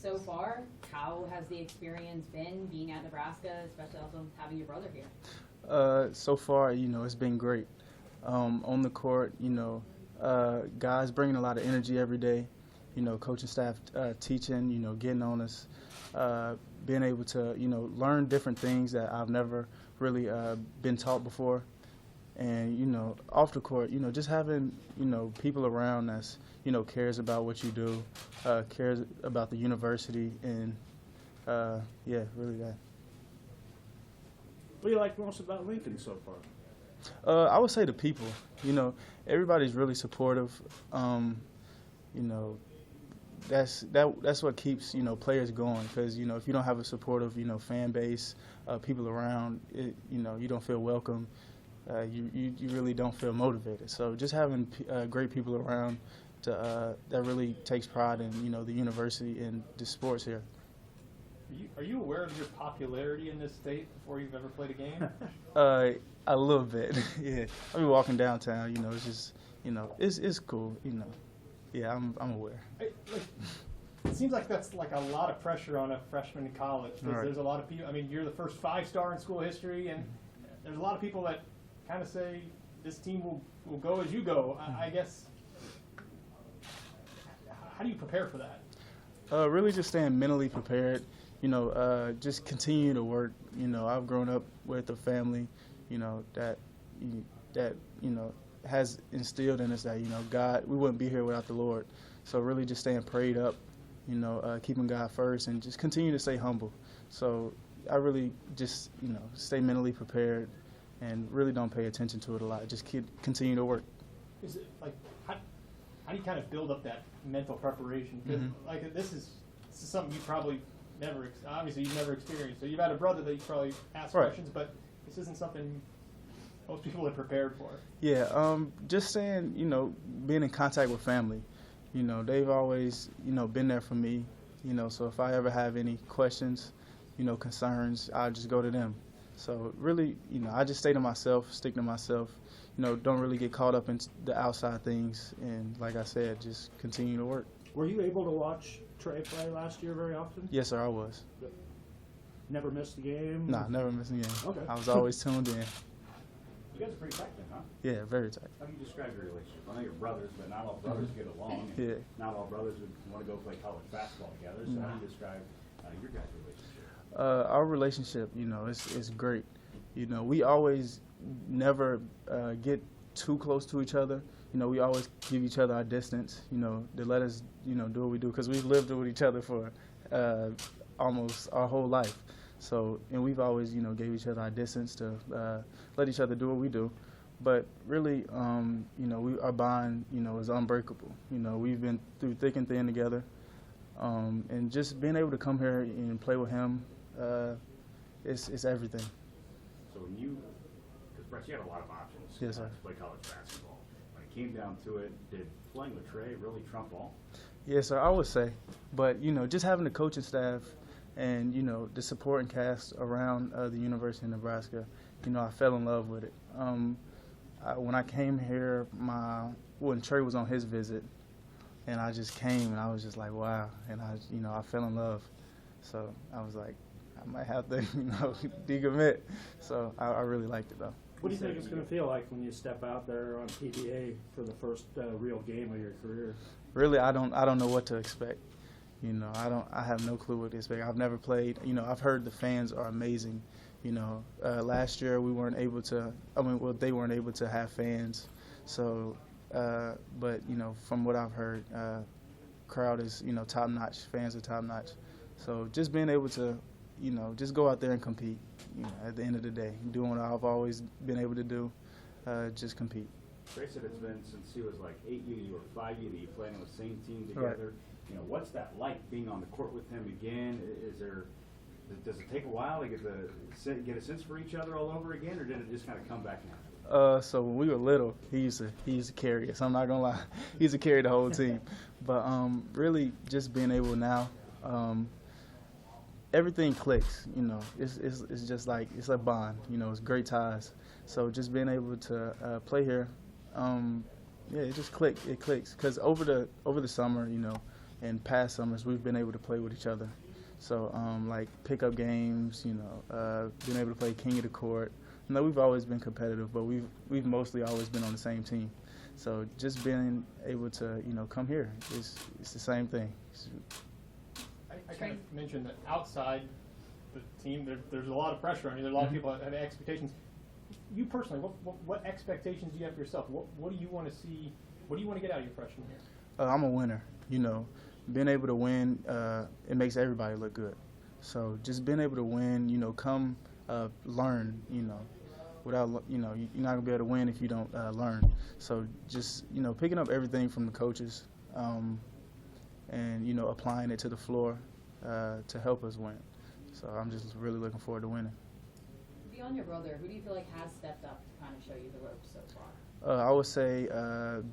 so far. How has the experience been being at Nebraska, especially also having your brother here? So far, it's been great. On the court, guys bringing a lot of energy every day. Coaching staff teaching, getting on us, being able to, learn different things that I've never really been taught before. And, off the court, just having, people around that's, cares about what you do, cares about the university, and, really that. What do you like most about Lincoln so far? I would say the people. Everybody's really supportive. That's what keeps players going. Because if you don't have a supportive fan base, people around, you don't feel welcome. You really don't feel motivated. So just having great people around that really takes pride in the university and the sports here. Are you aware of your popularity in this state before you've ever played a game? A little bit, yeah. I be walking downtown, it's just, it's cool, Yeah, I'm aware. It seems like that's like a lot of pressure on a freshman in college. Right. There's a lot of people. I mean, you're the first 5-star in school history, and there's a lot of people that kind of say this team will go as you go. I guess. How do you prepare for that? Really just staying mentally prepared. Just continue to work. I've grown up with a family, that has instilled in us that, God, we wouldn't be here without the Lord. So really just staying prayed up, keeping God first, and just continue to stay humble. So I really just, stay mentally prepared and really don't pay attention to it a lot. Just continue to work. Is it like how do you kind of build up that mental preparation? Because like this is something you probably obviously you've never experienced. So you've had a brother that you probably asked questions, but this isn't something most people are prepared for. Yeah, just saying, being in contact with family. They've always, been there for me. So if I ever have any questions, concerns, I'll just go to them. So really, I just stay to myself, stick to myself. Don't really get caught up in the outside things. And like I said, just continue to work. Were you able to watch Trey play last year very often? Yes, sir, I was. Never missed a game? Nah, never missed a game. Okay. I was always tuned in. You guys are pretty tight then, huh? Yeah, very tight. How do you describe your relationship? I know you're brothers, but not all brothers get along. And Yeah. Not all brothers would want to go play college basketball together. So how do you describe your guys' relationship? Our relationship, is great. We always never get too close to each other. We always give each other our distance, to let us, do what we do, because we've lived with each other for almost our whole life. So, and we've always, gave each other our distance to let each other do what we do. But really, our bond, is unbreakable. We've been through thick and thin together. And just being able to come here and play with him, it's everything. So when because Bryce, you had a lot of options Yes, sir. to play college basketball. When it came down to it, did playing with Trey really trump all? Yes, sir, I would say. But, just having the coaching staff and, the support and cast around the University of Nebraska, I fell in love with it. When I came here, when Trey was on his visit, and I just came and I was just like, wow. And I fell in love. So I was like, I might have to, decommit. So I really liked it though. What do you think it's going to feel like when you step out there on PBA for the first real game of your career? Really, I don't know what to expect. I have no clue what to expect. I've never played. I've heard the fans are amazing. Last year we weren't able to. They weren't able to have fans. So, but from what I've heard, crowd is top notch. Fans are top notch. So just being able to, just go out there and compete. At the end of the day, doing what I've always been able to do, just compete. Trey said it's been since he was like 8U or 5U that you played on the same team together. Right. What's that like being on the court with him again? Does it take a while to get a sense for each other all over again, or did it just kind of come back now? So when we were little, he used to carry us. I'm not gonna lie, he used to carry the whole team. But really, just being able now, everything clicks. It's just like it's a bond. It's great ties. So just being able to play here, it just clicks. It clicks because over the summer, in past summers, we've been able to play with each other. So, like pickup games, you know, being able to play king of the court. You know, we've always been competitive, but we've mostly always been on the same team. So just being able to, you know, come here, it's the same thing. I kind of mentioned that outside the team, there's a lot of pressure on you. There are a lot of people that have expectations. You personally, what expectations do you have for yourself? What do you want to see? What do you want to get out of your freshman year? I'm a winner. You know, being able to win, it makes everybody look good. So just being able to win, you know, come learn, you know. Without, you know, you're not gonna be able to win if you don't learn. So just, you know, picking up everything from the coaches, and you know, applying it to the floor to help us win. So I'm just really looking forward to winning. Beyond your brother, who do you feel like has stepped up to kind of show you the ropes so far? I would say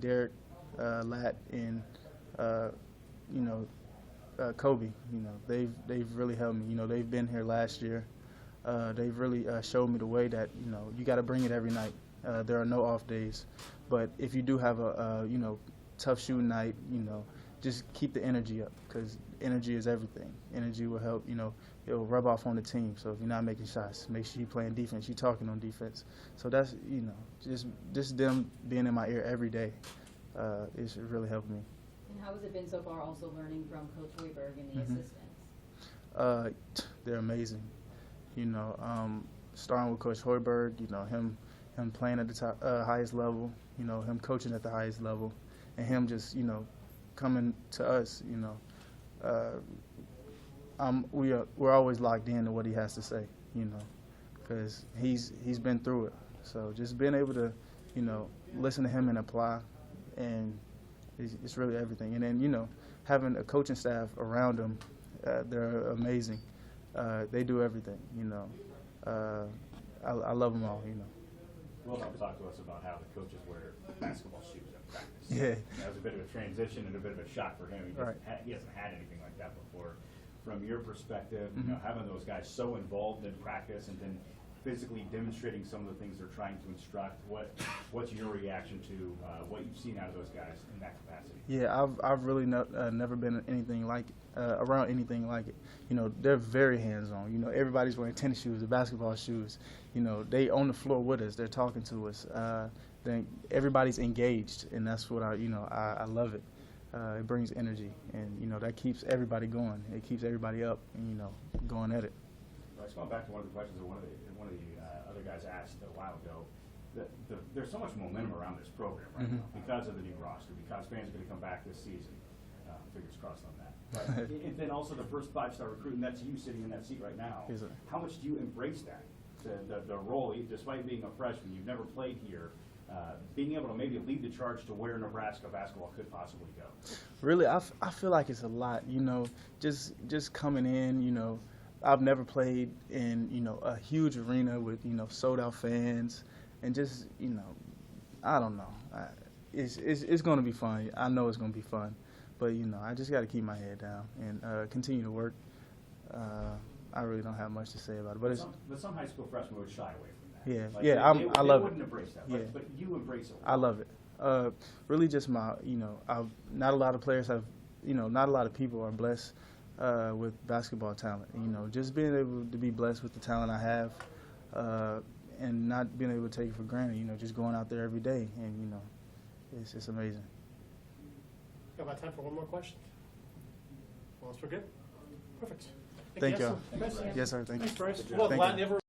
Derek, Lat, and you know, Kobe. You know, they've really helped me. You know, they've been here last year. They've really showed me the way that, you know, you got to bring it every night. There are no off days. But if you do have a you know, tough shooting night, you know, just keep the energy up, because energy is everything. Energy will help, you know, it'll rub off on the team. So if you're not making shots, make sure you're playing defense, you're talking on defense. So that's, you know, just them being in my ear every day, it's really helped me. And how has it been so far also learning from Coach Hoiberg and the assistants? They're amazing. You know, starting with Coach Hoiberg, you know, him playing at the top, highest level, you know, him coaching at the highest level, and him just, you know, coming to us, you know, we're always locked in to what he has to say, you know, because he's been through it. So just being able to, you know, listen to him and apply, and it's really everything. And then, you know, having a coaching staff around him, they're amazing. They do everything, you know. I love them all, you know. Will talk to us about how the coaches wear basketball shoes at practice. Yeah. That was a bit of a transition and a bit of a shock for him. He hasn't had anything like that before. From your perspective, you know, having those guys so involved in practice and then physically demonstrating some of the things they're trying to instruct, what's your reaction to what you've seen out of those guys in that capacity? Yeah, I've really never been anything like around anything like it. You know, they're very hands-on. You know, everybody's wearing tennis shoes or basketball shoes. You know, they on the floor with us. They're talking to us. Then everybody's engaged, and that's what I love it. It brings energy, and you know, that keeps everybody going. It keeps everybody up, and you know, going at it. Right, so going back to one of the questions that one of the other guys asked a while ago, there's so much momentum around this program right now because of the new roster, because fans are going to come back this season. Fingers crossed on that. But and then also the first 5-star recruit, and that's you sitting in that seat right now. Yes, sir. How much do you embrace that? The role, despite being a freshman, you've never played here. Being able to maybe lead the charge to where Nebraska basketball could possibly go. Really, I feel like it's a lot. You know, just coming in. You know, I've never played in, you know, a huge arena with, you know, sold out fans, and just, you know, I don't know. It's going to be fun. I know it's going to be fun, but you know, I just got to keep my head down and continue to work. I really don't have much to say about it, but some high school freshmen would shy away from that. Yeah, like yeah, I love it. They wouldn't embrace that, yeah. but you embrace it. I love it. Really, just you know, not a lot of players have, you know, not a lot of people are blessed with basketball talent. You know, just being able to be blessed with the talent I have, and not being able to take it for granted. You know, just going out there every day, and you know, it's just amazing. Got about time for one more question. Well, we're good. Perfect. Thank you. Yes, Yes, sir. Thank you. Thanks, Bryce. Yeah, Well, thank glad you. never.